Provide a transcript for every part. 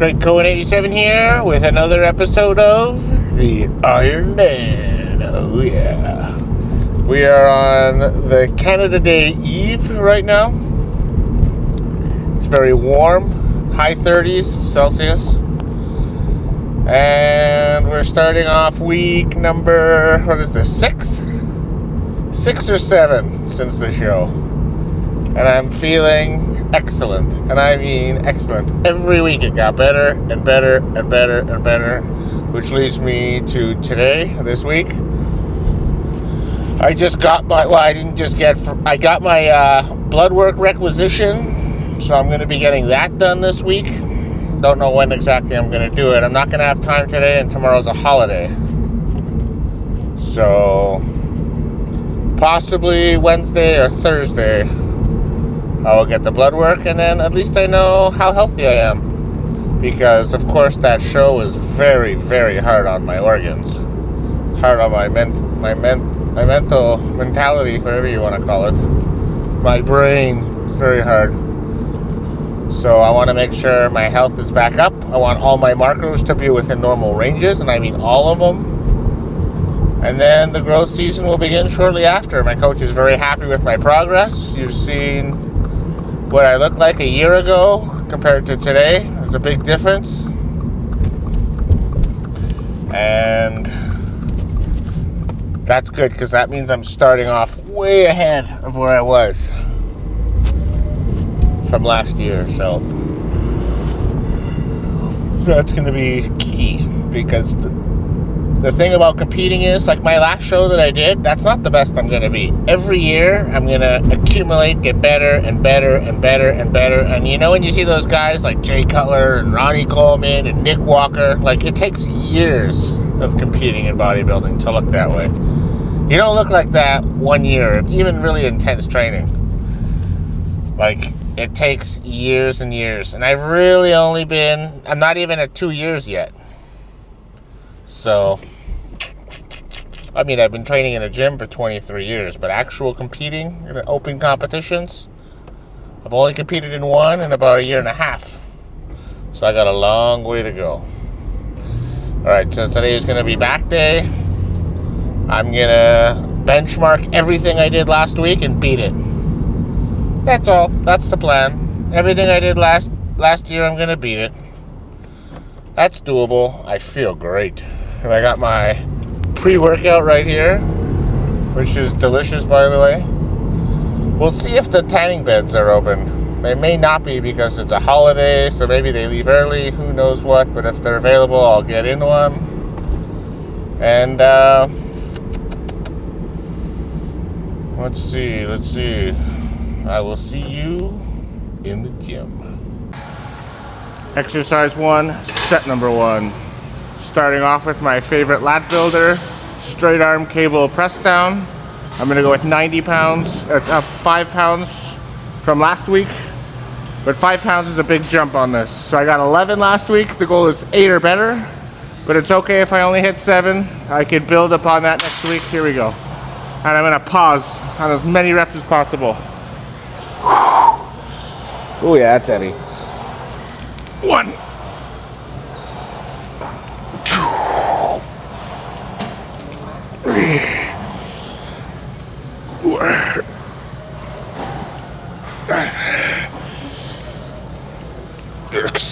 Craig Cohen 87 here with another episode of the Iron Man. Oh yeah. We are on the Canada Day Eve right now. It's very warm, high 30s Celsius. And we're starting off week number, what is this, 6? 6 or 7 since the show. And I'm feeling excellent, and I mean excellent. Every week it got better and better and better and better, which leads me to today, this week. I just got my, I got my blood work requisition, so I'm going to be getting that done this week. Don't know when exactly I'm going to do it. I'm not going to have time today, and tomorrow's a holiday. So, possibly Wednesday or Thursday, I will get the blood work, and then at least I know how healthy I am. Because, of course, that show was very, very hard on my organs. Hard on my mental mentality, whatever you want to call it. My brain is very hard. So I want to make sure my health is back up. I want all my markers to be within normal ranges, and I mean all of them. And then the growth season will begin shortly after. My coach is very happy with my progress. You've seen what I looked like a year ago compared to today. There's a big difference. And that's good, because that means I'm starting off way ahead of where I was from last year. So that's going to be key, because the thing about competing is, like my last show that I did, that's not the best I'm going to be. Every year, I'm going to accumulate, get better and better and better and better. And you know when you see those guys like Jay Cutler and Ronnie Coleman and Nick Walker, like it takes years of competing in bodybuilding to look that way. You don't look like that 1 year of even really intense training. Like, it takes years and years. And I've really only been, I'm not even at 2 years yet. So, I mean, I've been training in a gym for 23 years, but actual competing in open competitions, I've only competed in one in about a year and a half. So I got a long way to go. Alright, so today is going to be back day. I'm going to benchmark everything I did last week and beat it. That's all. That's the plan. Everything I did last year, I'm going to beat it. That's doable. I feel great. And I got my pre-workout right here, which is delicious, by the way. We'll see if the tanning beds are open. They may not be because it's a holiday, so maybe they leave early, who knows what. But if they're available, I'll get in one. And let's see. I will see you in the gym. Exercise 1, set number 1. Starting off with my favorite lat builder, straight arm cable press down. I'm gonna go with 90 pounds. That's up 5 pounds from last week, but 5 pounds is a big jump on this. So I got 11 last week. The goal is 8 or better, but it's okay if I only hit 7. I could build upon that next week. Here we go. And I'm gonna pause on as many reps as possible. Oh yeah, that's heavy. 1, 2, 3, 4, 5, 6,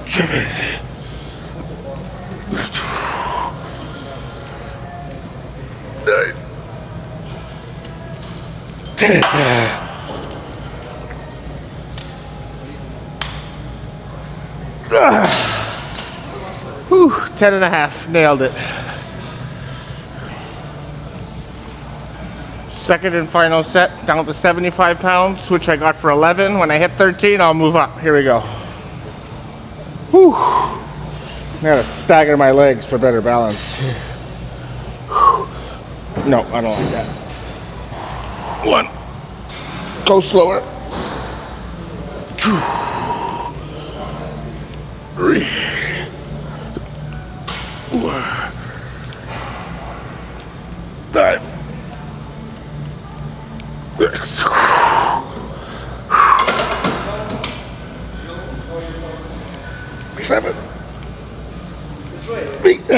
7, 9, 10. Whew, 10 and a half, nailed it. Second and final set, down to 75 pounds, which I got for 11. When I hit 13, I'll move up. Here we go. Whew. I gotta stagger my legs for better balance. No, I don't like that. 1. Go slower. 2, 3, 4, 5, 6, 7, 8,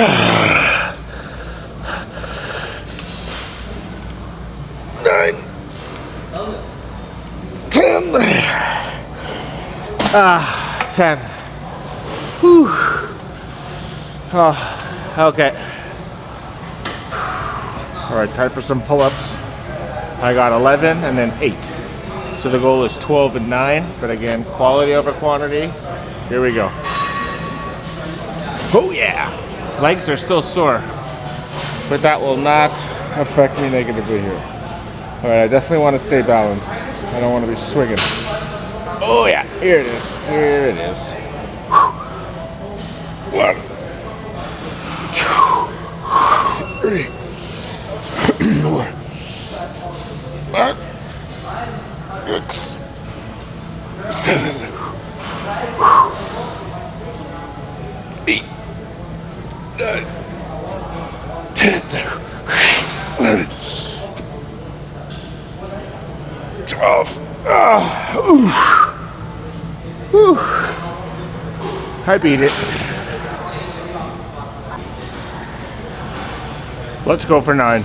9, 10. 10. Whew. Oh, okay. All right, time for some pull-ups. I got 11 and then 8. So the goal is 12 and 9, but again, quality over quantity. Here we go. Oh yeah! Legs are still sore, but that will not affect me negatively here. All right, I definitely want to stay balanced. I don't want to be swinging. Oh yeah, here it is. Here it is. 1, 2, 3, 4, 5, 6, 7, 8, 9, 10, 11, 12. I beat it. Let's go for 9.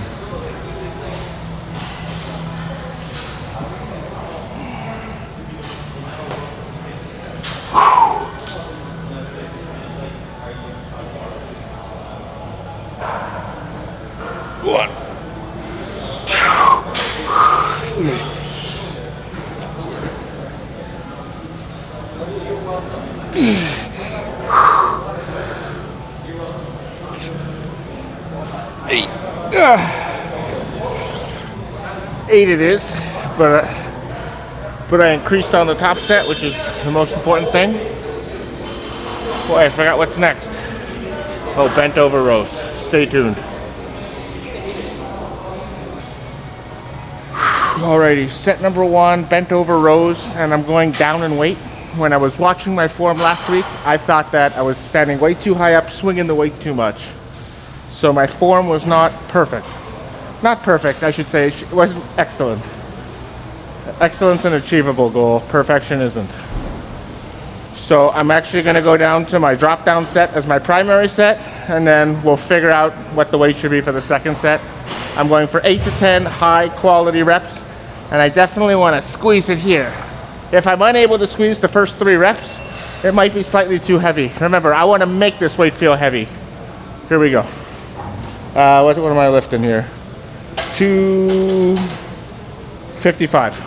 One, 2, 3. 8. 8 it is, but I increased on the top set, which is the most important thing. Boy, I forgot what's next. Oh, bent over rows. Stay tuned. Alrighty, set number 1, bent over rows, and I'm going down in weight. When I was watching my form last week, I thought that I was standing way too high up, swinging the weight too much. So my form was not perfect. Not perfect, I should say. It wasn't excellent. Excellence an achievable goal. Perfection isn't. So I'm actually going to go down to my drop down set as my primary set, and then we'll figure out what the weight should be for the second set. I'm going for 8 to 10 high quality reps, and I definitely want to squeeze it here. If I'm unable to squeeze the first 3 reps, it might be slightly too heavy. Remember, I want to make this weight feel heavy. Here we go. What am I lifting here? 255.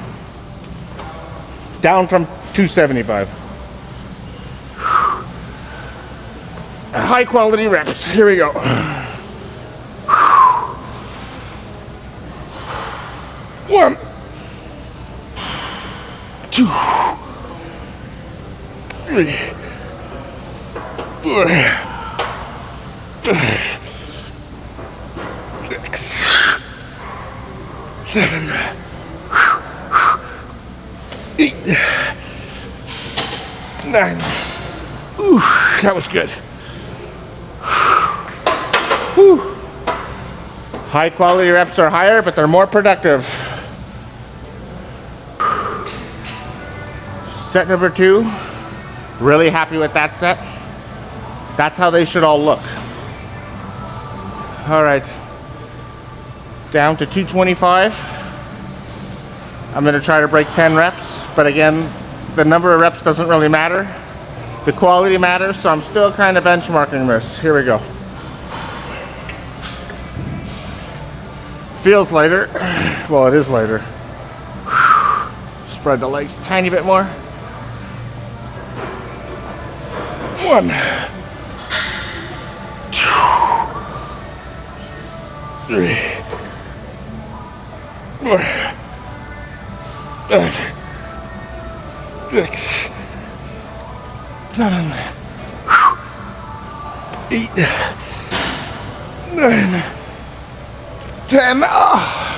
Down from 275. High quality reps. Here we go. 1, 2, 3, 4, 5, 6, 7, 8, 9. Ooh, that was good. Whew. High quality reps are higher, but they're more productive. Set number 2, really happy with that set. That's how they should all look. All right, down to 225. I'm gonna try to break 10 reps, but again, the number of reps doesn't really matter. The quality matters, so I'm still kind of benchmarking this. Here we go. Feels lighter. Well, it is lighter. Spread the legs a tiny bit more. 1, 2, 3, 4, 5, 6, 7, 8, 9, 10. Oh.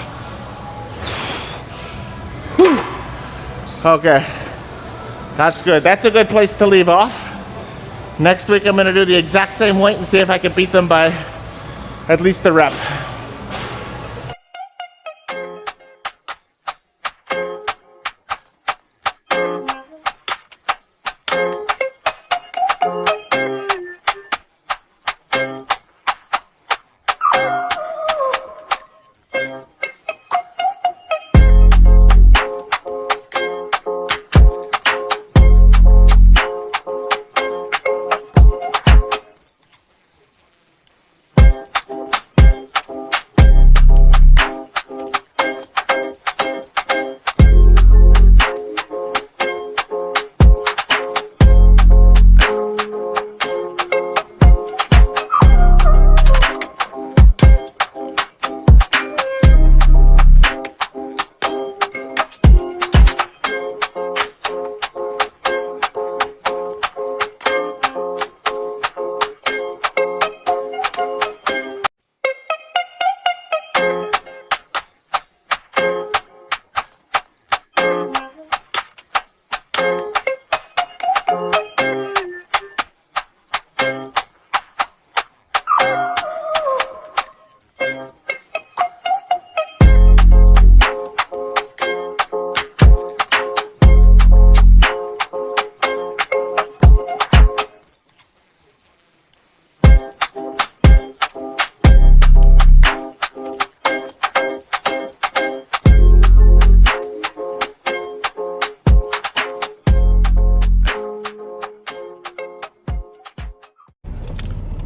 Okay, that's good. That's a good place to leave off. Next week I'm going to do the exact same weight and see if I can beat them by at least a rep.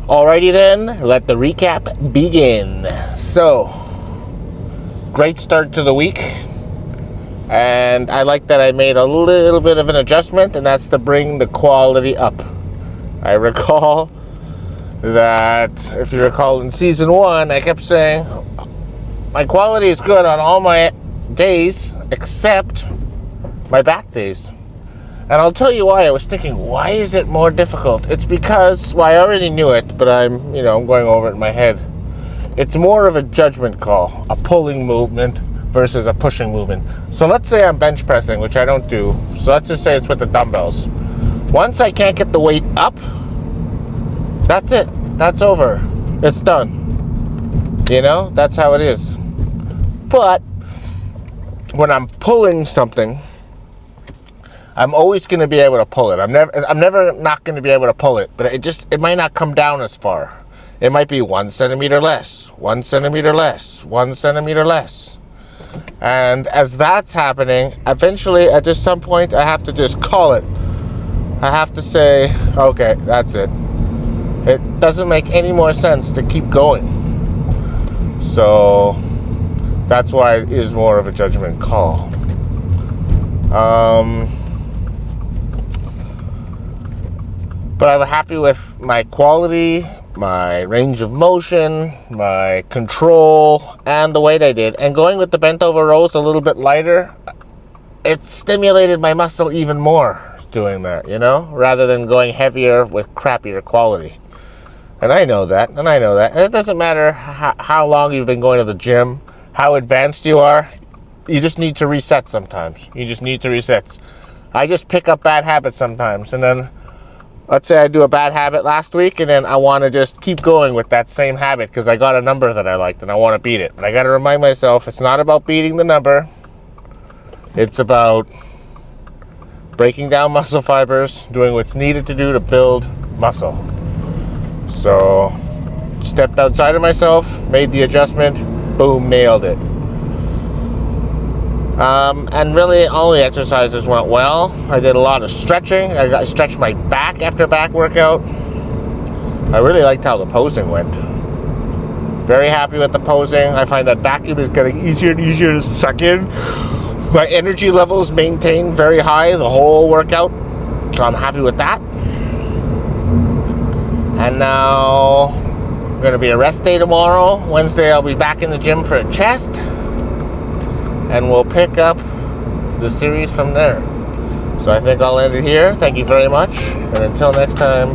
Alrighty then, let the recap begin. So, great start to the week. And I like that I made a little bit of an adjustment, and that's to bring the quality up. I recall that, if you recall in season 1, I kept saying, my quality is good on all my days except my back days. And I'll tell you why. I was thinking, why is it more difficult? It's because, well, I already knew it, but I'm going over it in my head. It's more of a judgment call, a pulling movement versus a pushing movement. So let's say I'm bench pressing, which I don't do. So let's just say it's with the dumbbells. Once I can't get the weight up, that's it. That's over. It's done. That's how it is. But when I'm pulling something, I'm always going to be able to pull it. I'm never not going to be able to pull it, but it might not come down as far. It might be 1 centimeter less, 1 centimeter less, 1 centimeter less. And as that's happening, eventually at just some point, I have to just call it. I have to say, okay, that's it. It doesn't make any more sense to keep going. So that's why it is more of a judgment call. But I'm happy with my quality, my range of motion, my control, and the weight I did. And going with the bent over rows a little bit lighter, it stimulated my muscle even more doing that, rather than going heavier with crappier quality. And I know that, and it doesn't matter how long you've been going to the gym, how advanced you are, you just need to reset sometimes. You just need to reset. I just pick up bad habits sometimes, and then let's say I do a bad habit last week, and then I want to just keep going with that same habit because I got a number that I liked and I want to beat it. But I got to remind myself, it's not about beating the number. It's about breaking down muscle fibers, doing what's needed to do to build muscle. So, stepped outside of myself, made the adjustment, boom, nailed it. And really, all the exercises went well. I did a lot of stretching. I stretched my back after back workout. I really liked how the posing went. Very happy with the posing. I find that vacuum is getting easier and easier to suck in. My energy levels maintained very high the whole workout, so I'm happy with that. And now, going to be a rest day tomorrow. Wednesday, I'll be back in the gym for a chest. And we'll pick up the series from there. So I think I'll end it here. Thank you very much. And until next time.